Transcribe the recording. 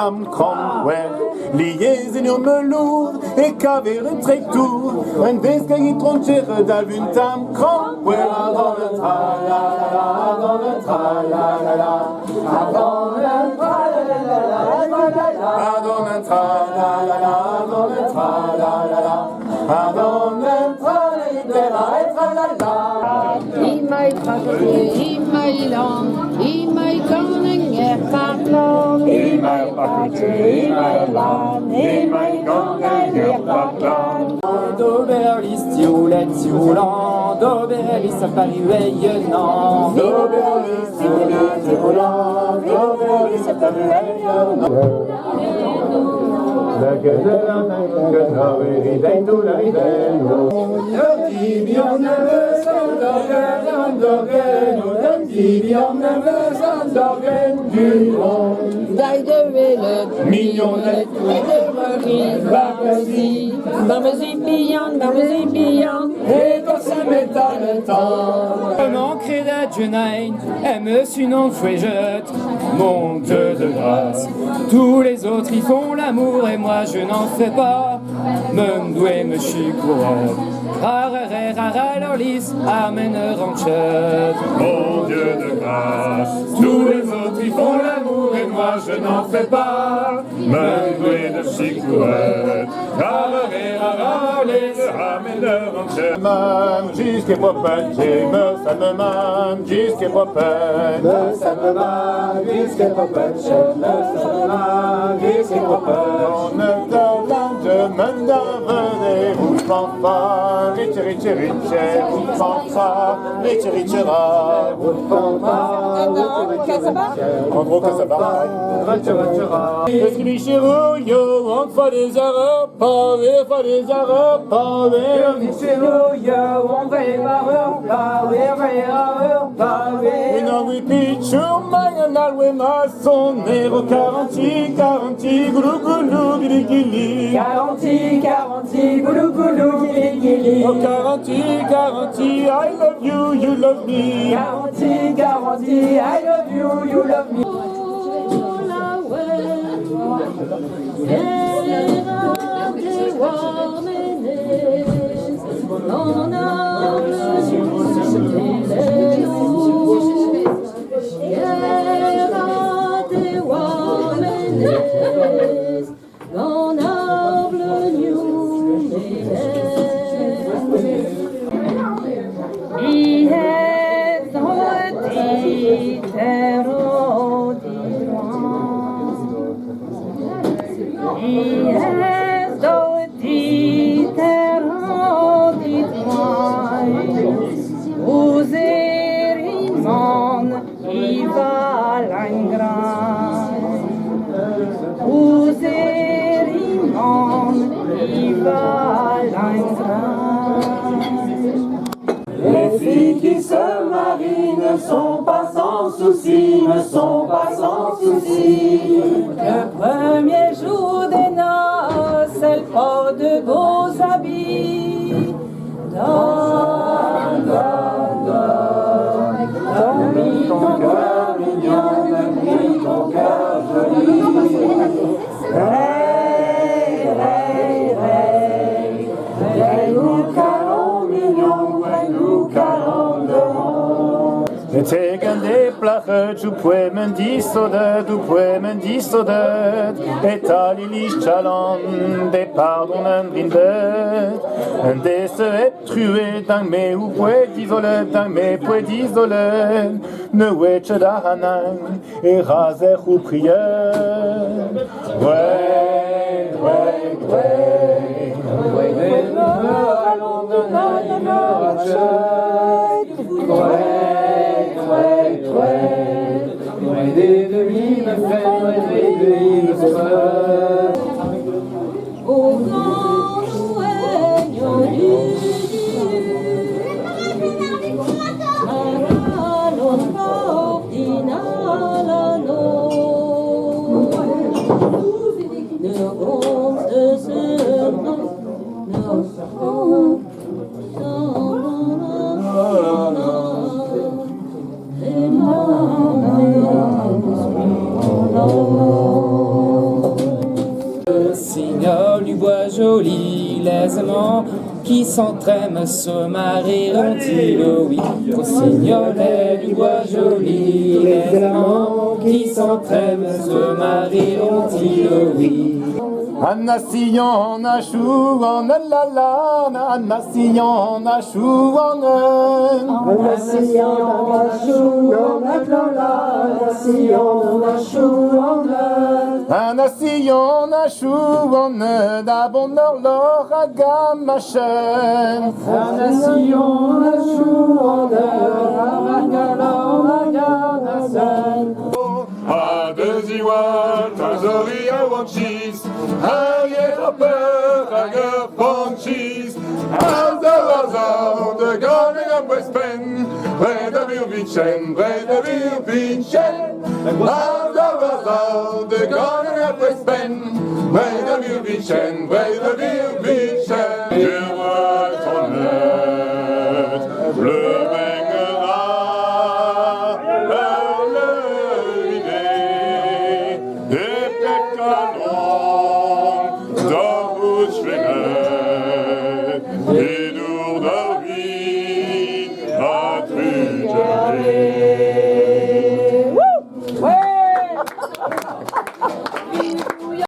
Am Cromwell, liez in me lourd, et caver un trek tour, un desque y troncher d'alvun tam Cromwell, dans le tra-la-la-la, dans le tra-la-la-la, dans le tra-la-la-la, dans le tra-la-la-la, dans le tra-la-la-la, dans le tra-la-la-la. I mij trappelen, in mijn land, in mijn koning Erpartland. In mijn pakkertje, in mijn land, in mijn koning Erpartland. D'Oberlis, Tiolet, Tiolant, d'Oberlis à Paris rayonnant. D'Oberlis, Tiolet, Tiolant, d'Oberlis à Paris rayonnant. La gazelle, la gazelle, il est tout la rivelle. Dij de willen, Mignonnet, Barbezien, et quand ça m'étale le temps. Comment créer d'adjunain, elle me sunon jette, mon Dieu de grâce. Tous les autres y font l'amour et moi je n'en fais pas. Me doué me chicourette. Rarere, rara, lorlis, amen, ranchette. Mon Dieu de grâce, tous les autres y font l'amour et moi je n'en fais pas. Me doué de chicouette, raré, rara, les rameneurs en chair. Mam, jusqu'à Popin, j'ai me ça me mam, jusqu'à Popin. Me ça me mam, jusqu'à Popin, me ça me mam, jusqu'à Popin. On ne talent de mendaver, ou fanfare, riche, riche, riche, ou fanfare, riche, riche, ra, ou fanfare, Andro Casaba, est-ce que les chérouilles, on fait des arabes, pas des arabes, pas we know we pitch your man and we must on nero 40, 40, gulu gulu gili gili. 40, goulou goulou, gili gili. Oh 40, 40, I love you, you love me. 40, I love you, you love me. Les filles qui se marient ne sont pas sans souci, ne sont pas sans souci. Le premier jour des noces, elles portent de beaux habits. Donne, donne, donne, donne-lui ton cœur mignon, donne-lui ton cœur joli. Ray, ray, ray, ray-nous caron mignon, ray-nous caron de Le tegen de plache, tu pouvais me dire sodet, tu pouvais me dire sodet. Et à l'ilish chalon, des pardons d'un brindet. Un des se est trué dans mes ou pouvait d'isoler, dans mes pouvait d'isoler. Ne weche da hanan, et raser ou prière. Ouais, ouais, ouais. Ouais, allons de naïve rachète. Des demi me fait des au grand joyau du Oh jolis, les amants qui s'entraiment se marieront-ils, oui. Au signolet du bois joli, les amants qui s'entraiment se marieront-ils, oui. Anasillon achouan la la anasillon achouan Anasillon achouan Anasillon achouan d'abonneur l'oragam machen Anasillon achouan A deux iwan, tazori a wanchis, a yeroper, a gerponchis, a zawazao, de garning a westpen, près de Virvichen, a zawazao, de garning a westpen, près de Virvichen, je vois ton œil, le Canon, da Utschwinge,